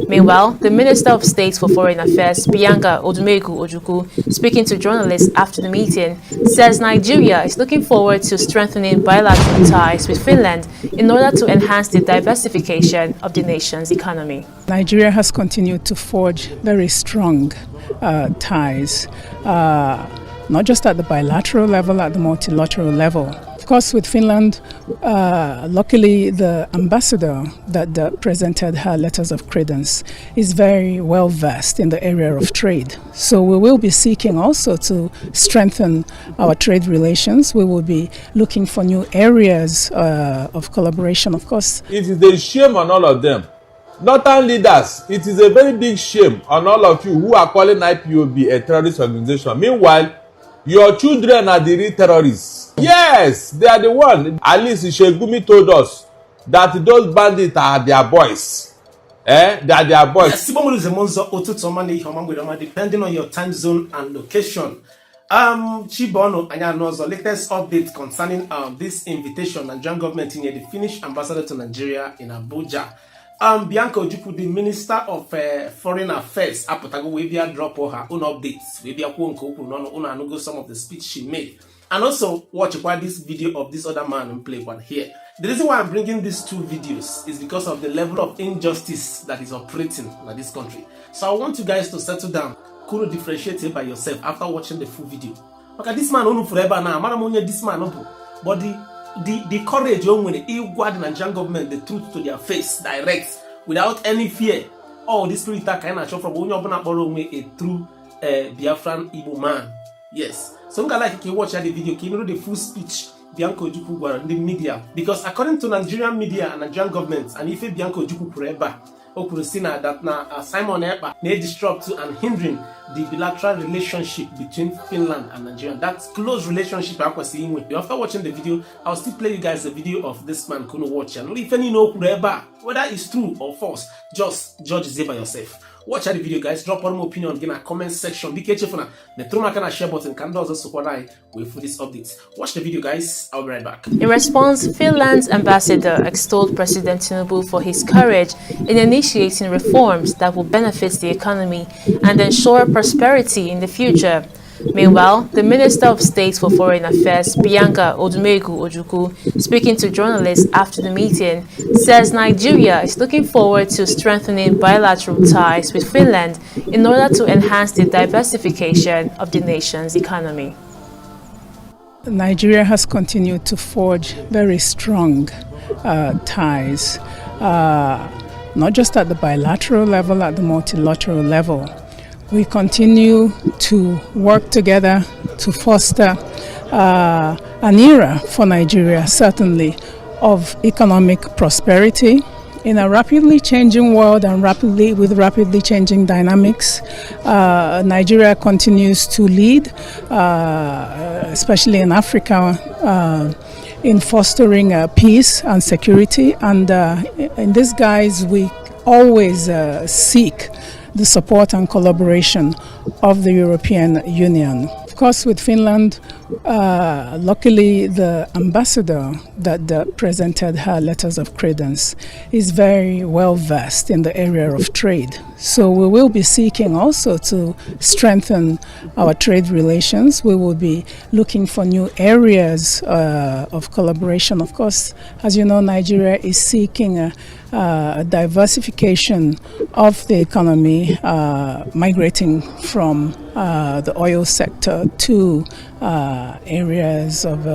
Meanwhile, the Minister of State for Foreign Affairs, Bianca Ojukwu, speaking to journalists after the meeting, says Nigeria is looking forward to strengthening bilateral ties with Finland in order to enhance the diversification of the nation's economy. Nigeria has continued to forge very strong ties, not just at the bilateral level, at the multilateral level. Of course, with Finland, luckily the ambassador that presented her letters of credence is very well versed in the area of trade. So we will be seeking also to strengthen our trade relations. We will be looking for new areas of collaboration, of course. It is a shame on all of them. Northern leaders, it is a very big shame on all of you who are calling IPOB a terrorist organization. Meanwhile, your children are the real terrorists. Yes, they are the one. At least Shegumi told us that those bandits are their boys. They are their boys. Depending on your time zone and location. Chibono Anyanozo, latest update concerning this invitation Nigerian government in the Finnish ambassador to Nigeria in Abuja. Bianca OJUKU, the Minister of Foreign Affairs, Apotago Webia drop her own updates. Webia Kuonko, some of the speech she made. And also watch this video of this other man and play one here. The reason why I'm bringing these two videos is because of the level of injustice that is operating in this country. So I want you guys to settle down. Couldn't differentiate it by yourself after watching the full video. Okay, this man only forever now. This man, but the courage when they guard the Nigerian government the truth to their face, direct, without any fear. Oh, this spirit kind of show from when you're a true Biafran Igbo man. Yes. So like you watch the video, you know the full speech Bianca OJUKU in the media. Because according to Nigerian media and Nigerian government, and if Bianca OJUKU forever, that now Simon Ekpa may disrupt and hindering the bilateral relationship between Finland and Nigeria. That close relationship I was seeing with you. After watching the video, I'll still play you guys the video of this man Kuno watch. And if any know whether it's true or false, just judge it by yourself. Watch the video, guys. Drop one more opinion in the comment section. Be careful now. The throw share button can also support I wait for this update. Watch the video, guys. I'll be right back. In response, Finland's ambassador extolled President Tinubu for his courage in initiating reforms that will benefit the economy and ensure prosperity in the future. Meanwhile, the Minister of State for Foreign Affairs, Bianca Ojukwu, speaking to journalists after the meeting, says Nigeria is looking forward to strengthening bilateral ties with Finland in order to enhance the diversification of the nation's economy. Nigeria has continued to forge very strong ties, not just at the bilateral level, at the multilateral level. We continue to work together to foster an era for Nigeria, certainly, of economic prosperity in a rapidly changing world and with rapidly changing dynamics. Nigeria continues to lead, especially in Africa, in fostering peace and security. And in this guise, we always seek the support and collaboration of the European Union. Of course, with Finland, luckily the ambassador that presented her letters of credence is very well versed in the area of trade. So we will be seeking also to strengthen our trade relations. We will be looking for new areas of collaboration. Of course, as you know, Nigeria is seeking a diversification of the economy, migrating from the oil sector to areas of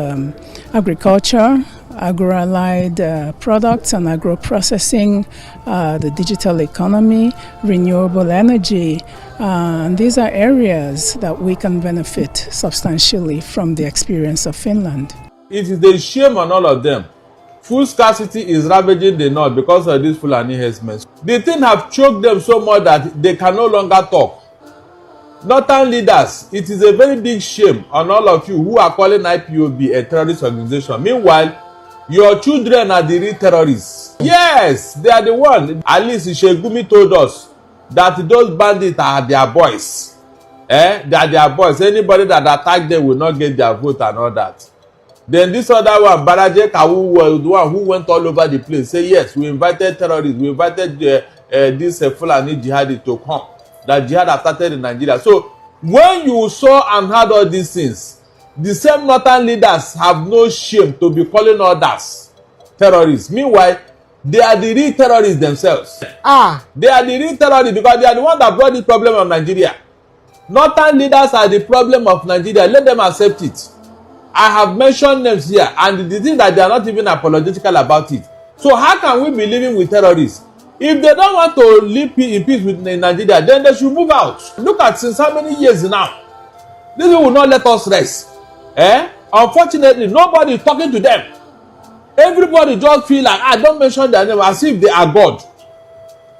agriculture, agro-allied products and agro-processing, the digital economy, renewable energy. And these are areas that we can benefit substantially from the experience of Finland. It is a shame on all of them. Food scarcity is ravaging the north because of these Fulani herdsmen. The thing have choked them so much that they can no longer talk. Northern leaders, it is a very big shame on all of you who are calling IPOB a terrorist organization. Meanwhile, your children are the real terrorists. Yes, they are the one. At least Shegumi told us that those bandits are their boys. They are their boys. Anybody that attack them will not get their vote and all that. Then this other one, Baraje Kawu, was the one who went all over the place. Say yes, we invited terrorists. We invited this Fulani jihadi to come, that jihad has started in Nigeria. So when you saw and heard all these things, the same northern leaders have no shame to be calling others terrorists. Meanwhile, they are the real terrorists themselves. They are the real terrorists because they are the ones that brought this problem of Nigeria. Northern leaders are the problem of Nigeria. Let them accept it. I have mentioned names here, and the thing that they are not even apologetical about it. So how can we be living with terrorists? If they don't want to live in peace with Nigeria, then they should move out. Look at since how many years now. This will not let us rest. Unfortunately, nobody is talking to them. Everybody just feel like, don't mention their name as if they are God.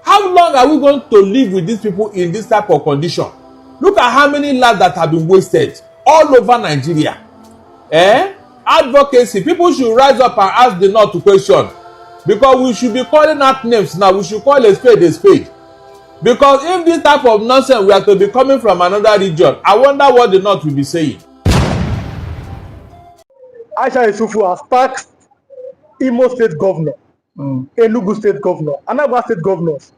How long are we going to live with these people in this type of condition? Look at how many lives that have been wasted all over Nigeria. Advocacy. People should rise up and ask the North to question. Because we should be calling out names now. We should call a spade a spade. Because if this type of nonsense we are to be coming from another region, I wonder what the North will be saying. Aisha Yusufu has tasked Imo State Governor, Enugu State Governor, Anambra State Governors.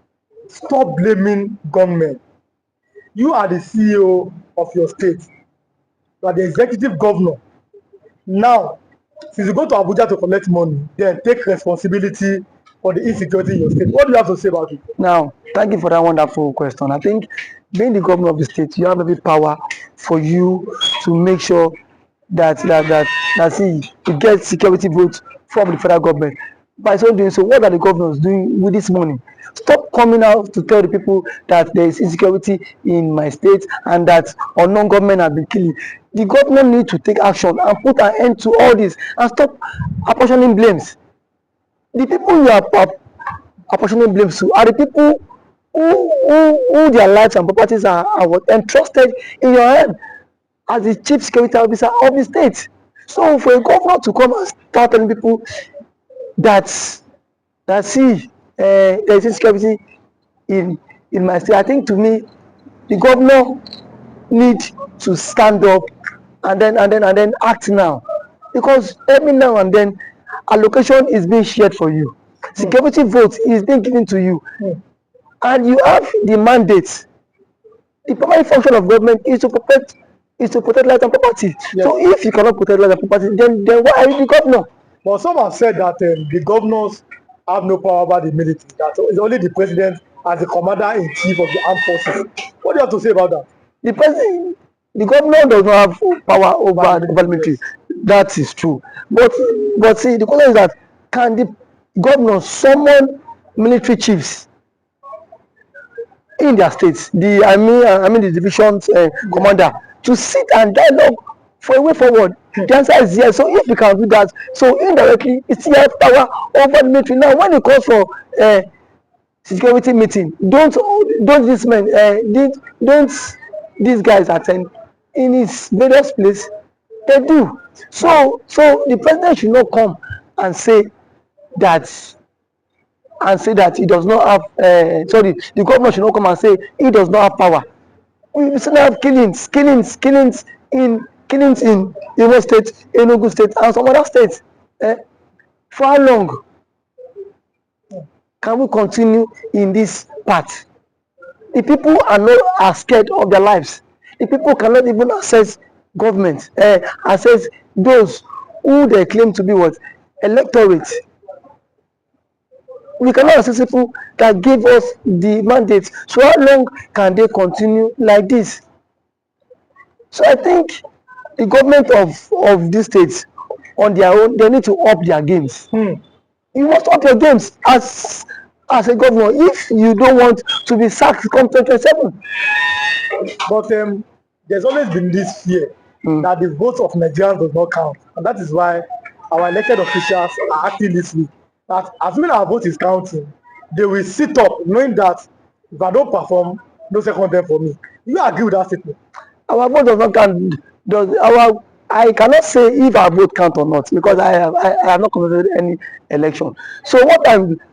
Stop blaming government. You are the CEO of your state. You are the executive governor. Now, since you go to Abuja to collect money, then take responsibility for the insecurity in your state. What do you have to say about it? Now, thank you for that wonderful question. I think being the governor of the state, you have every power for you to make sure that you get security votes from the federal government. By so doing so, what are the governors doing with this money? Stop coming out to tell the people that there is insecurity in my state and that unknown government have been killing. The government need to take action and put an end to all this and stop apportioning blames. The people you are apportioning blames to are the people who their lives and properties are entrusted in your hand as the chief security officer of the state. So for a governor to come and start telling people that there is insecurity in my state, I think to me the governor need to stand up and then act now, because every now and then allocation is being shared for you, security vote is being given to you, and you have the mandate. The primary function of government is to protect life and property. Yes. So if you cannot protect life and property, then why are you the governor? But some have said that the governors have no power over the military. That it's only the president as the commander-in-chief of the armed forces. What do you have to say about that? The governor does not have power over the military. That is true. But see, the question is that can the governor summon military chiefs in their states, the division's commander, to sit and dialogue for a way forward? The answer is yes. So if we can do that, so indirectly it's still have power over the military. Now when it calls for security meeting, don't these guys attend in his various places? They do. So the president should not come and say that he does not have the governor should not come and say he does not have power. We still have killings in Imo State, Enugu State, and some other states. For how long can we continue in this path? The people are scared of their lives. The people cannot even access government, access those who they claim to be what? Electorate. We cannot access people that give us the mandate. So how long can they continue like this? So I think the government of these states on their own, they need to up their games. You must up your games as a governor if you don't want to be sacked come 2027. But there's always been this fear that the votes of Nigerians does not count, and that is why our elected officials are acting this week. That as soon as our vote is counting, they will sit up knowing that if I don't perform, no second term for me. You agree with that statement? Our vote does not count. I cannot say if our vote count or not, because I have not conducted any election. So what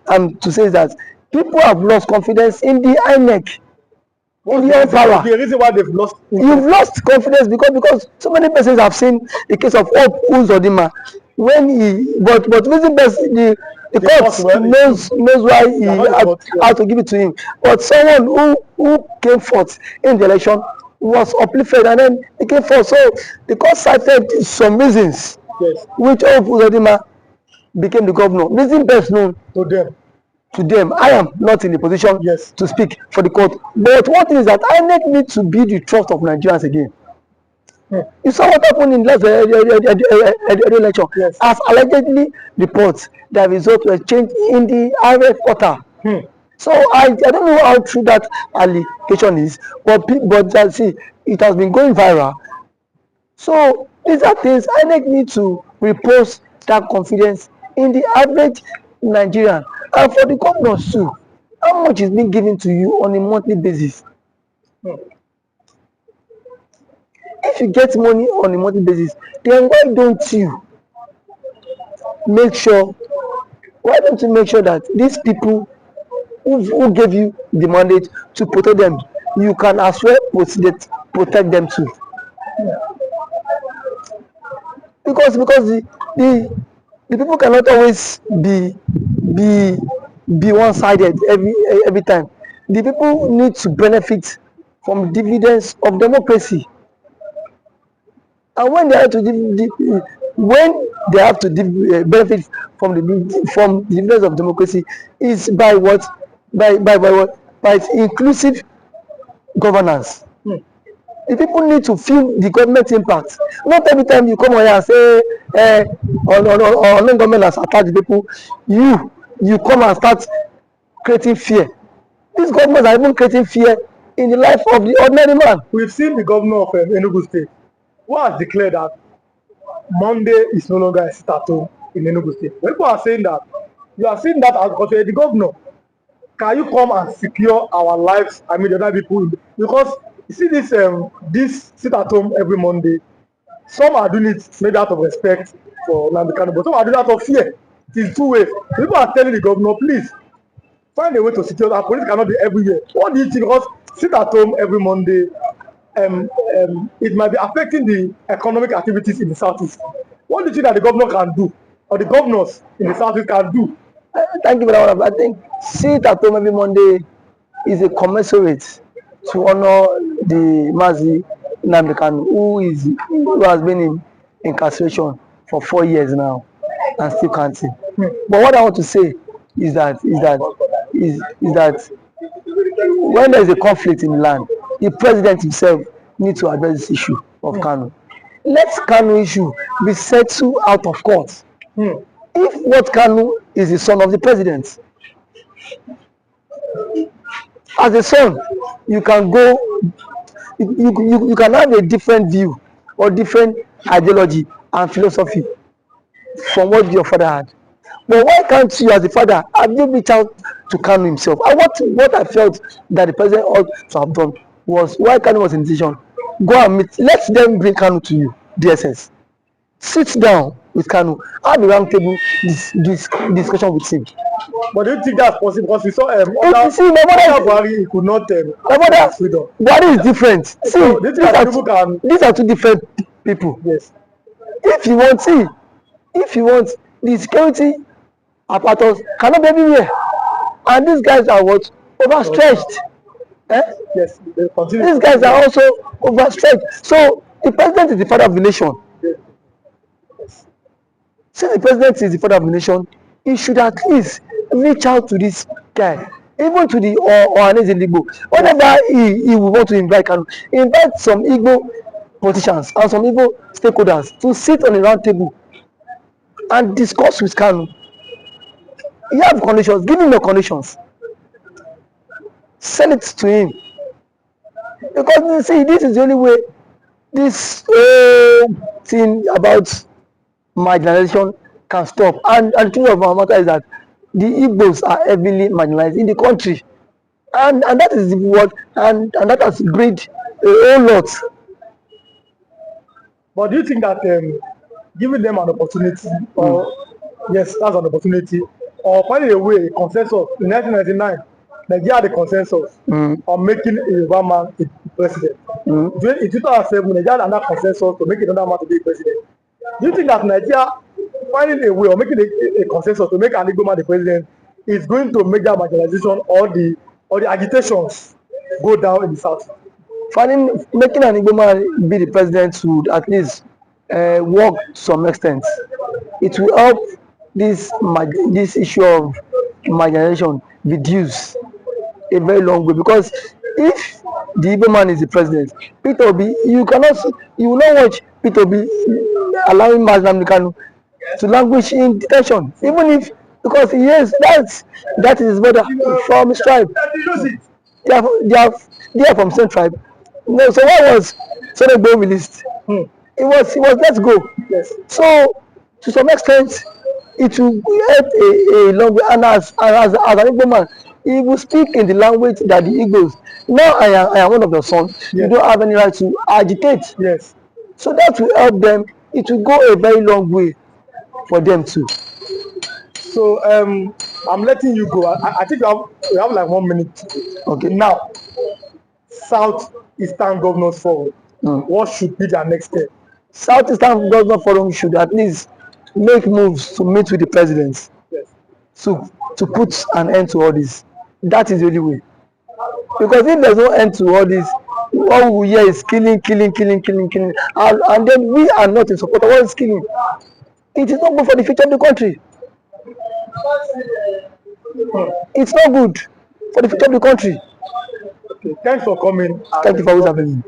I'm to say is that people have lost confidence in the INEC, in the power. The reason why they've lost you've lost confidence because so many persons have seen the case of Hope Uzodinma when he but reason best the The court court, well, knows why he Yeah, not the court, yeah. had to give it to him. But someone who came forth in the election was uplifted, and then he came forth. So the court cited some reasons Yes, which Ojukwu became the governor. Reason best known to them. to them. I am not in a position Yes. to speak for the court. But one thing is that INEC need to be the trust of Nigerians again. You saw what happened in last election. Yes. As allegedly reports that results were changed in the RF portal. So I don't know how true that allegation is, but see, it has been going viral. So these are things INEC need to repose that confidence in the average Nigerian, and for the governors too. How much is being given to you on a monthly basis? If you get money on a monthly basis, then why don't you make sure that these people who gave you the mandate to protect them, you can as well protect them too? Because the people cannot always be one-sided every time. The people need to benefit from dividends of democracy. And when they have to benefit from the dividends of democracy, is by what? By inclusive governance. The people need to feel the government impact. Not every time you come on here and say on government has attacked the people, you come and start creating fear. These governments are even creating fear in the life of the ordinary man. We've seen the governor of Enugu State who has declared that Monday is no longer a sit-at-home in Enugu State. When people are saying that, you are seeing that as because the governor. Can you come and secure our lives? I mean, the other people, because you see this sit-at-home every Monday. Some are doing it maybe out of respect for nnamdikanu, but some are doing it out of fear. It is two ways. People are telling the governor, please find a way to secure. Our police cannot be everywhere. What do you think? Because sit at home every Monday, it might be affecting the economic activities in the southeast. What do you think that the governor can do, or the governors in the southeast can do? Thank you for that one. I think sit at home every Monday is a commensurate to honor the Mazi nnamdikanu, who has been in incarceration for 4 years now and still counting. But what I want to say is that when there is a conflict in the land, the president himself needs to address this issue of Kanu. Let Kanu issue be settled out of court. If what Kanu is the son of the president, as a son, you can go, you can have a different view or different ideology and philosophy from what your father had. But why can't you, as a father, have you reached out to Kanu himself? And what I felt that the president ought to have done was, why Kanu was in decision, go and meet, let them bring Kanu to you, DSS. Sit down with Kanu, have a round table discussion with him. But do you think that's possible? Because we saw Buhari could not freedom. Buhari is different. See, So, these are two different people. Yes. If you want the security apparatus cannot be everywhere, and these guys are what? Overstretched. Yes. These guys are also overstretched. So the president is the father of the nation. Yes. Since the president is the father of the nation, he should at least reach out to this guy, even to the Ohaneze Igbo. Whenever he will want to invite some Igbo politicians and some Igbo stakeholders to sit on a round table and discuss with Kanu. You have conditions, give him your conditions. Send it to him. Because you see, this is the only way this thing about marginalization can stop. And the truth of our matter is that the Igbos are heavily marginalized in the country. And that is what, and that has breed a whole lot. But do you think that giving them an opportunity, or yes, that's an opportunity, or finding a way, a consensus in 1999, Nigeria had a consensus on making a Yoruba man a president. In 2007, Nigeria had another consensus to make another man to be president. Do you think that Nigeria finding a way or making a consensus to make an Igbo man the president is going to make that marginalization or the agitations go down in the south. Making an Igbo man be the president would at least work to some extent. It will help this issue of marginalization reduce a very long way, because if the Igbo man is the president, Peter Obi, you will not watch Peter Obi allowing nnamdikanu to languish in detention, even if, because yes, that is his brother from his tribe. They are from same tribe. No, so why was Senegbo released? It was let's go. Yes. So to some extent, it will help a long way. And as an Igbo man, he will speak in the language that the Igbos. Now I am one of the sons. Yes. You don't have any right to agitate. Yes. So that will help them. It will go a very long way for them too. So I'm letting you go. I think we have like 1 minute. Okay. Now, Southeastern Governors Forum. What should be their next step? Southeastern Governors Forum should at least make moves to meet with the presidents. Yes. To put an end to all this. That is the only way. Because if there's no end to all this, all we hear is killing. And then we are not in support of all this killing. It is not good for the future of the country. It's not good for the future of the country. Okay, thanks for coming. Thank you for having me.